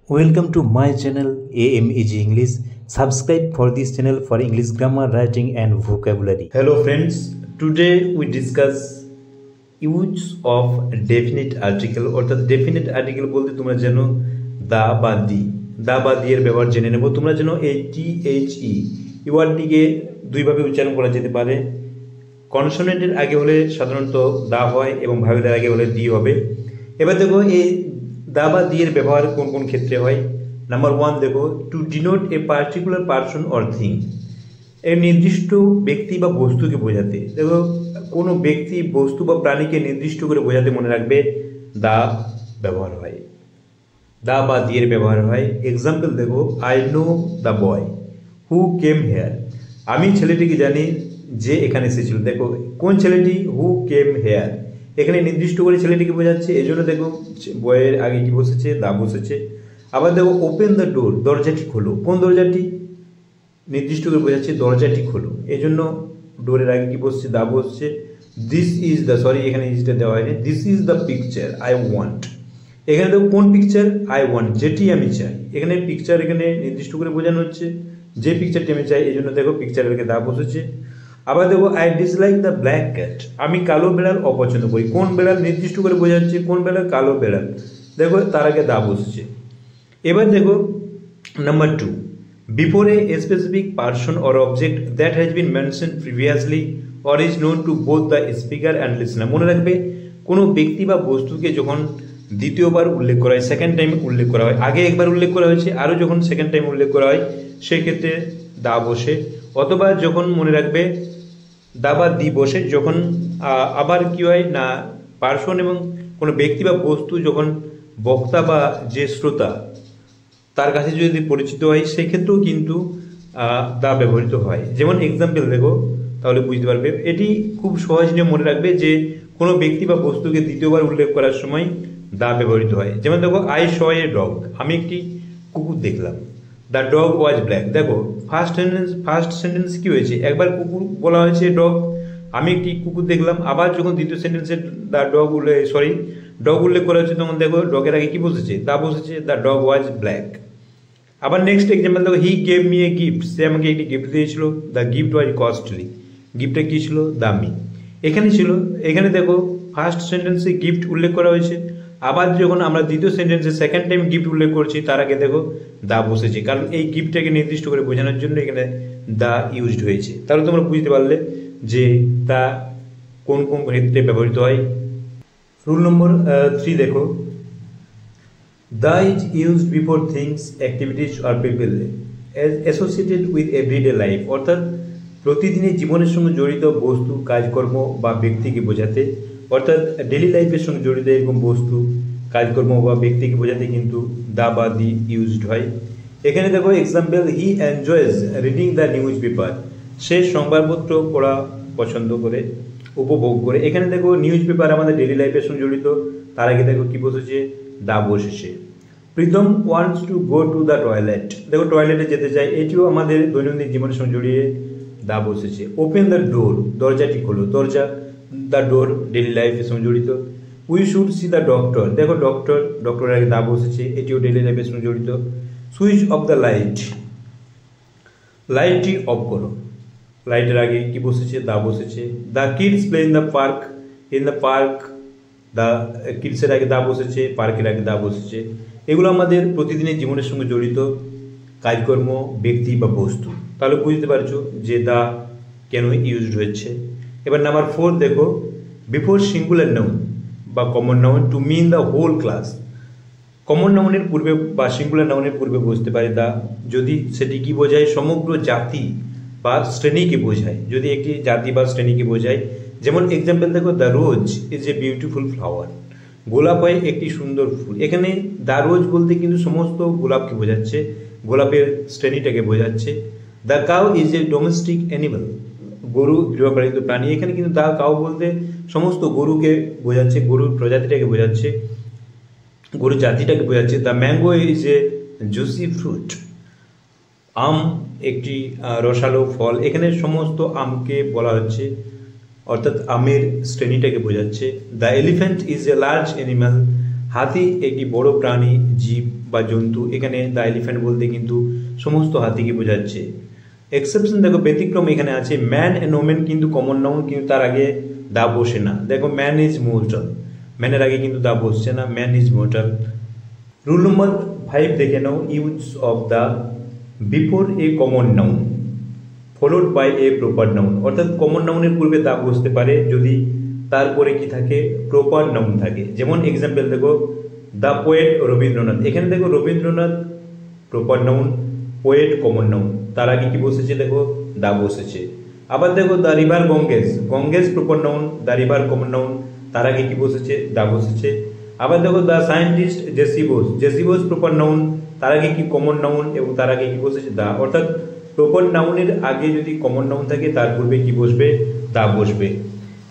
Welcome to my channel AMEG English. Subscribe for this channel for English grammar, writing and vocabulary. Hello friends, today we discuss use of definite article অর্থাৎ definite article বলতে তোমরা জানো দা বা দি এর ব্যবহার জেনে নেব। তোমরা জানো এই THE এই ওয়ার্ডটিকে দুইভাবে উচ্চারণ করা যেতে পারে। কনসোনেন্টের আগে হলে সাধারণত দা হয় এবং ভাওয়েলের আগে হলে দি হবে। এবার দেখো এই দা বা দি এর ব্যবহার কোন কোন ক্ষেত্রে হয়। নাম্বার 1 দেখো, to denote a particular person or thing, এর নির্দিষ্ট ব্যক্তি বা বস্তুকে বোঝাতে। দেখো কোনো ব্যক্তি, বস্তু বা প্রাণীকে নির্দিষ্ট করে বোঝাতে মনে রাখবে দা ব্যবহার হয়, দা বা দি এর ব্যবহার হয়। এক্সাম্পল দেখো, I know the boy who came here, আমি ছেলেটিকে জানি যে এখানে এসেছিল। দেখো কোন ছেলেটি, হু কেম হেয়ার, এখানে নির্দিষ্ট করে ছেলেটিকে বোঝাচ্ছে, এই জন্য দেখো বয়ের আগে কি বসেছে, দা বসেছে। আবার দেখো ওপেন দ্য ডোর, দরজাটি খোলো, কোন দরজাটি, নির্দিষ্ট করে বোঝাচ্ছে দরজাটি খোলো, এই জন্য ডোরের আগে কি বসছে, দা বসছে। দিস ইজ দ্য, সরি এখানে ইজটা দেওয়া হয়নি, this is the picture I want, এখানে দেখো কোন পিকচার, আই ওয়ান্ট, যেটি আমি চাই। এখানে পিকচার এখানে নির্দিষ্ট করে বোঝানো হচ্ছে যে পিকচারটি আমি চাই, এই জন্য দেখো পিকচারের আগে দা বসেছে। আবার দেখো I dislike the black cat, আমি কালো বেড়াল অপছন্দ করি, কোন বেড়াল নির্দিষ্ট করে বোঝাচ্ছে, কোন বেড়াল, কালো বেড়াল, দেখো তার আগে দা বসছে। এবার দেখো number 2, before a specific person or object that has been mention previously or is known to both the speaker and listener. মনে রাখবে কোনো ব্যক্তি বা বস্তুকে যখন দ্বিতীয়বার উল্লেখ করা হয়, সেকেন্ড টাইম উল্লেখ করা হয়, আগে একবার উল্লেখ করা হয়েছে আরও যখন সেকেন্ড টাইম উল্লেখ করা হয় সেক্ষেত্রে দা বসে। অথবা যখন মনে রাখবে দা বা দি বসে যখন আবার কি হয় না, পার্সন এবং কোনো ব্যক্তি বা বস্তু যখন বক্তা বা যে শ্রোতা তার কাছে যদি পরিচিত হয় সেক্ষেত্রেও কিন্তু দা ব্যবহৃত হয়। যেমন এক্সাম্পল দেখো তাহলে বুঝতে পারবে, এটি খুব সহজ নিয়ে মনে রাখবে যে কোনো ব্যক্তি বা বস্তুকে দ্বিতীয়বার উল্লেখ করার সময় দা ব্যবহৃত হয়। যেমন দেখো আই শ এ ডগ, আমি একটি কুকুর দেখলাম। দ্য ডগ ওয়াজ ব্ল্যাক, দেখো ফার্স্ট সেন্টেন্স কি হয়েছে, একবার কুকুর বলা হয়েছে ডগ, আমি একটি কুকুর দেখলাম। আবার যখন দ্বিতীয় সেন্টেন্সে দ্য ডগ ডগ উল্লেখ করা হচ্ছে তখন দেখো ডগের আগে কি বসেছে, দা বসেছে, দ্য ডগ ওয়াজ ব্ল্যাক। আবার নেক্সট এক্সাম্পল দেখো, he gave me a gift, সে আমাকে একটি গিফট দিয়েছিল, দ্য গিফট ওয়াজ কস্টলি, গিফটটা কি ছিল, দামি। এখানে ছিল, এখানে দেখো ফার্স্ট সেন্টেন্সে গিফট উল্লেখ করা হয়েছে, আবার যখন আমরা দ্বিতীয় সেন্টেন্সে সেকেন্ড টাইম গিফট উল্লেখ করছি তার আগে দেখো দা বসেছে, কারণ এই গিফটটাকে নির্দিষ্ট করে বোঝানোর জন্য এখানে দা ইউজড হয়েছে। তাহলে তোমরা বুঝতে পারলে যে দা কোন কোন ক্ষেত্রে ব্যবহৃত হয়। রুল নম্বর 3 দেখো, the is used before things, activities or people associated with everyday life, অর্থাৎ প্রতিদিনের জীবনের সঙ্গে জড়িত বস্তু, কাজকর্ম বা ব্যক্তিকে বোঝাতে, অর্থাৎ ডেলি লাইফের সঙ্গে জড়িত এরকম বস্তু, কাজকর্ম বা ব্যক্তিকে বোঝাতে কিন্তু দা বা দি ইউজড হয়। এখানে দেখো example, he enjoys reading the newspaper, সে সংবাদপত্র পড়া পছন্দ করে, উপভোগ করে। এখানে দেখো নিউজ পেপার আমাদের ডেলি লাইফের সঙ্গে জড়িত, তার আগে দেখো কি বসেছে, দা বসেছে। Pritam wants to go to the toilet, দেখো টয়লেটে যেতে চাই, এটিও আমাদের দৈনন্দিন জীবনের সঙ্গে জড়িয়ে দা বসেছে। ওপেন দ্য ডোর, দরজাটি খোলো, দরজা, দ্য ডোর ডেলি লাইফের সঙ্গে জড়িত। We should see the doctor, দেখো ডক্টরের আগে দা বসেছে, এটিও ডেলি লাইফের সঙ্গে জড়িত। সুইচ অফ দ্য লাইট, লাইটটি অফ করো, লাইটের আগে কি বসেছে, দা বসেছে। The kids play in the park, in the park, the কিডসের আগে দা বসেছে, পার্কের আগে দা বসেছে। এগুলো আমাদের প্রতিদিনের জীবনের সঙ্গে জড়িত কাজকর্ম, ব্যক্তি বা বস্তু। তাহলে বুঝতে পারছো যে দা কেন ইউজড হচ্ছে। এবার নাম্বার 4 দেখো, বিফোর সিঙ্গুলার নাউন বা common noun to mean the whole class, common নাউনের পূর্বে বা সিঙ্গুলার নাউনের পূর্বে বসতে পারে দা যদি সেটি কি বোঝায়, সমগ্র জাতি বা শ্রেণীকে বোঝায়, যদি একটি জাতি বা শ্রেণীকে বোঝায়। যেমন এক্সাম্পল দেখো, the rose is a beautiful flower, গোলাপ হয় একটি সুন্দর ফুল। এখানে দ্য রোজ বলতে কিন্তু সমস্ত গোলাপকে বোঝাচ্ছে, গোলাপের শ্রেণীটাকে বোঝাচ্ছে। The cow is a domestic animal, গরু গৃহপালিত প্রাণী, এখানে কিন্তু দ্য কাউ বলতে সমস্ত গরুকে বোঝাচ্ছে, গরুর প্রজাতিটাকে বোঝাচ্ছে, গরুর জাতিটাকে বোঝাচ্ছে। The mango is a juicy fruit, আম একটি রসালো ফল, এখানে সমস্ত আমকে বলা হচ্ছে, অর্থাৎ আমের শ্রেণীটাকে বোঝাচ্ছে। The elephant is a large animal, হাতি একটি বড় প্রাণী, জীব বা জন্তু। এখানে দ্য এলিফ্যান্ট বলতে কিন্তু সমস্ত হাতিকে বোঝাচ্ছে। এক্সেপশন দেখো, ব্যতিক্রম এখানে আছে ম্যান অ্যান্ড ওমেন কিন্তু কমন নাউন, কিন্তু তার আগে দা বসে না। দেখো ম্যান ইজ মোর্টাল, ম্যানের আগে কিন্তু দা বসছে না, man is mortal. Rule number 5 দেখে নাও, use of the before a common noun followed by a proper noun. অর্থাৎ কমন নাউনের পূর্বে দা বসতে পারে যদি তারপরে কি থাকে, প্রপার নাউন থাকে। যেমন এক্সাম্পল দেখো, দ্য পোয়েট রবীন্দ্রনাথ। এখানে দেখো Rabindranath proper noun, poet common noun, তার আগে কি বসেছে, দেখো দা বসেছে। আবার দেখো the river Ganges, Ganges proper noun, the river common noun, তার আগে কি বসেছে, দা বসেছে। আবার দেখো the scientist JC Bose, JC Bose proper noun, তার আগে কি কমন নাউন এবং তার আগে কি বসেছে, দা। অর্থাৎ প্রপার নাউনের আগে যদি কমন নাউন থাকে তার পূর্বে কি বসবে, দা বসবে।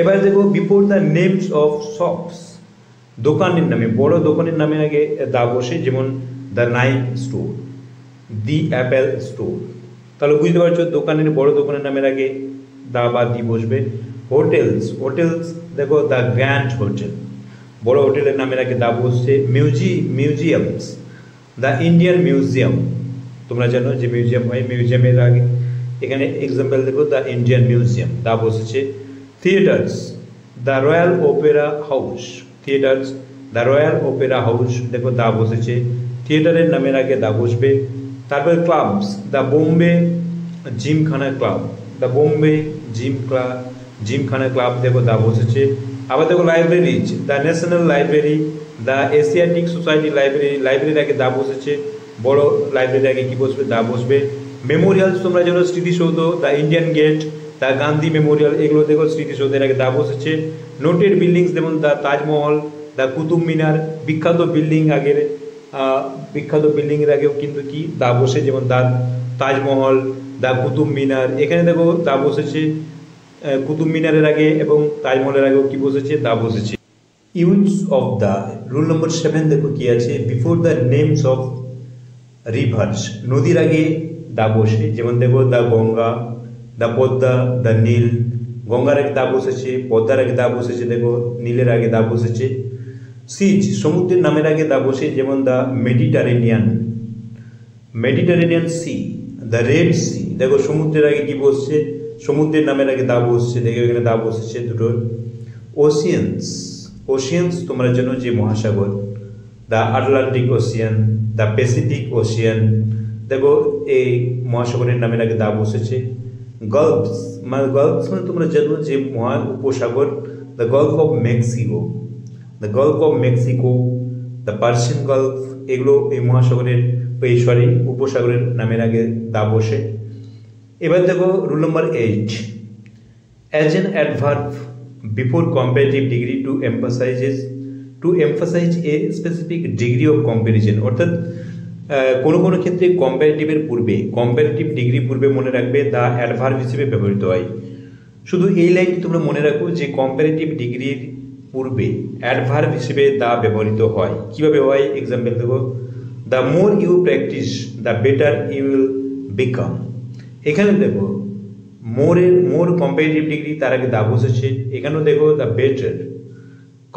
এবার দেখো before the names of shops, দোকানের নামে, বড় দোকানের নামে আগে দা বসে। যেমন the Nike store, the Apple store. তাহলে বুঝতে পারছো দোকানের, বড় দোকানের নামের আগে দা বা দি বসবে। হোটেলস, হোটেলস দেখো দ্য গ্র্যান্ড হোটেল, বড় হোটেলের নামের আগে দা বসছে। মিউজিয়ামস, দ্য ইন্ডিয়ান মিউজিয়াম, তোমরা জানো যে মিউজিয়াম হয়, মিউজিয়ামের আগে এখানে এক্সাম্পল দেখো দ্য ইন্ডিয়ান মিউজিয়াম, দা বসেছে। Theatres, the royal opera house, theatres the royal opera house, দেখো দা বসেছে, থিয়েটারের নামের আগে দা বসবে। তারপরে clubs, the Bombay Gymkhana club, the Bombay Gymkhana club, দেখো দা বসেছে। আবার দেখো libraries, the national library, the Asiatic society library, লাইব্রেরির আগে দা বসেছে, বড় লাইব্রেরির আগে কি বসবে, দা বসবে। মেমোরিয়ালস তোমরা জানো স্মৃতিসৌধ, the Indian gate, the Gandhi memorial, এগুলো দেখো স্মৃতিসৌধের আগে দা বসেছে। নোটেড বিল্ডিংস যেমন দ্য তাজমহল, দ্য কুতুব মিনার, বিখ্যাত বিল্ডিং আগের বিখ্যাত বিল্ডিংয়ের আগেও কিন্তু কি দা বসে, যেমন দ্য তাজমহল, দ্য কুতুব মিনার, এখানে দেখো দা বসেছে। কুতুব মিনারের আগে এবং তাজমহলের আগেও কি বসেছে, দা বসেছে। Use of the, rule number 7 দেখো কি আছে, before the names of rivers, নদীর আগে দা বসে। যেমন দেখো the Ganga, the Padma, the Nile, গঙ্গার আগে দা বসেছে, পদ্মার আগে দা বসেছে, দেখো নীলের আগে দা বসেছে। সিজ, সমুদ্রের নামের আগে দা বসে। যেমন the Mediterranean Sea, the Red Sea, দেখো সমুদ্রের আগে কি বসছে, সমুদ্রের নামের আগে দা বসছে, দেখো এখানে দা বসেছে দুটোর। ওশিয়ানস, ওশিয়ানস তোমরা জানো যে মহাসাগর, the Atlantic Ocean, the Pacific Ocean, দেখো এই মহাসাগরের নামের আগে দা বসেছে। গলফস, গলফস মানে তোমরা জানো যে মহা উপসাগর, the golf of Mexico, the golf of Mexico, the Persian golf, এগুলো এই মহাসাগরের উপসাগরের নামের আগে দা বসে। এবার দেখো rule number 8, as an adverb before comparative degree to emphasise a specific degree of comparison. অর্থাৎ কোনো কোনো ক্ষেত্রে কম্পারেটিভের পূর্বে, কম্পারেটিভ ডিগ্রি পূর্বে মনে রাখবে দা অ্যাডভার্ব হিসেবে ব্যবহৃত হয়। শুধু এই লাইনটি তোমরা মনে রাখো যে কম্পারেটিভ ডিগ্রির পূর্বে অ্যাডভার্ব হিসেবে দা ব্যবহৃত হয়। কিভাবে হয়, এক্সাম্পল দেখো, the more you practise the better you will become. এখানে দেখো মোর কম্পারেটিভ ডিগ্রি, তার আগে দা বসেছে। এখানেও দেখো দ্য বেটার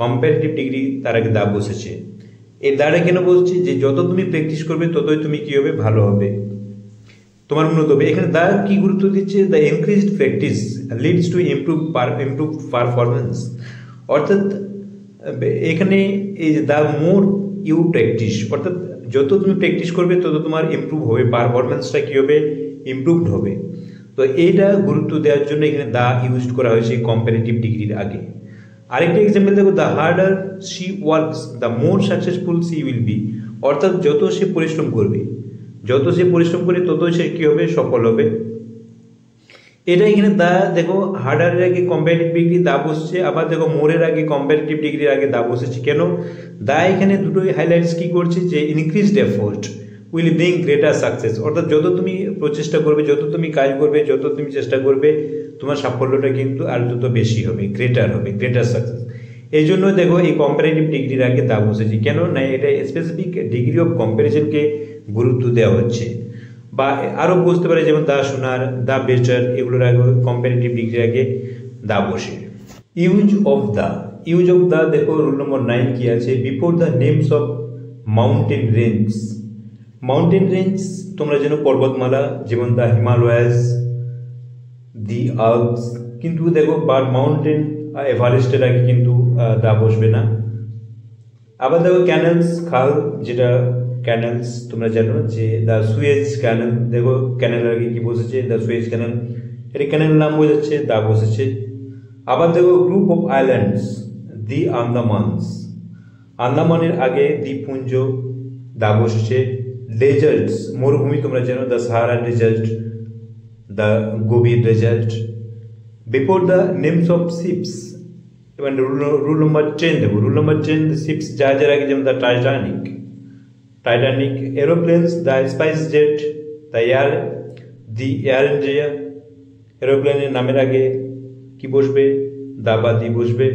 কম্পারেটিভ ডিগ্রি, তার আগে দা বসেছে। এই দাটা কেন বলছি, যে যত তুমি প্র্যাকটিস করবে ততই তুমি কি হবে, ভালো হবে, তোমার উন্নত হবে। এখানে দা কি গুরুত্ব দিচ্ছে, the increased practice leads to improve performance. অর্থাৎ এখানে এই যে দ্য মোর ইউ প্র্যাকটিস, অর্থাৎ যত তুমি প্র্যাকটিস করবে তত তোমার ইমপ্রুভ হবে, পারফরমেন্সটা কী হবে, ইমপ্রুভড হবে। তো এইটা গুরুত্ব দেওয়ার জন্য এখানে দা ইউজ করা হয়েছে কম্পারেটিভ ডিগ্রির আগে। আরেকটা এক্সাম্পল দেখো, the harder she works the more successful she will be. অর্থাৎ যত সে পরিশ্রম করবে, যত সে পরিশ্রম করে ততই সে কী হবে, সফল হবে। এটা এখানে দা দেখো হার্ডারের আগে কম্পারেটিভ ডিগ্রি দা বসছে, আবার দেখো মোরের আগে কম্পারেটিভ ডিগ্রির আগে দা বসেছে। কেন, দা এখানে দুটোই হাইলাইটস কি করছে, যে increased effort will bring greater success. অর্থাৎ যত তুমি প্রচেষ্টা করবে, যত তুমি কাজ করবে, যত তুমি চেষ্টা করবে, তোমার সাফল্যটা কিন্তু আর তত বেশি হবে, গ্রেটার হবে, গ্রেটার সাকসেস। এই জন্য দেখো এই কম্পারেটিভ ডিগ্রির আগে দা বসেছে। কেন না, এটা স্পেসিফিক ডিগ্রি অফ কম্পারিজনকে গুরুত্ব দেওয়া হচ্ছে। বা আরও বুঝতে পারে, যেমন দা সোনার, দা বেটার, এগুলোর আগে কম্পারেটিভ ডিগ্রির আগে দা বসে। Use of the, use of the দেখো রুল নম্বর 9 কি আছে, before the names of mountain range. Mountain range তোমরা জানো পর্বতমালা, যেমন দ্য হিমালয়াস, দি আল্পস, কিন্তু দেখো বাট মাউন্টেন এভারেস্টের আগে কিন্তু দা বসবে না। আবার দেখো ক্যানেলস, খাল, যেটা ক্যানেলস তোমরা জানো যে দ্য সুয়েজ ক্যানেল, দেখো ক্যানেল আগে কি বসেছে, দ্য সুয়েজ ক্যানেল, এটা ক্যানেল নাম বোঝাচ্ছে, দা বসেছে। আবার দেখো group of islands, the Andamans, আন্দামানের আগে দ্বীপপুঞ্জ, দা বসেছে। ডেজার্টস, মরুভূমি তোমরা জানো, the Sahara desert, the Gobi desert. Before the names of ships, এবার রুল নম্বর 10 দেখো, রুল নম্বর 10 শিপস জাহাজের আগে যেমন the Titanic, Titanic, aeroplanes, the SpiceJet, the Air India, এরোপ্লেনের নামের আগে কি বসবে, দা বা দি বসবে।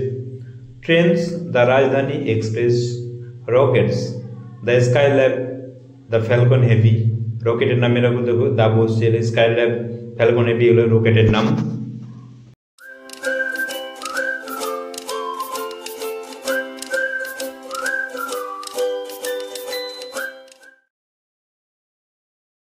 Trains, the Rajdhani express. Rockets, the Skylab, the Falcon heavy, রকেটের নামের আগে দেখো দা বসছে, স্কাই ল্যাব, ফ্যালকন হেভি হলো রকেটের নাম।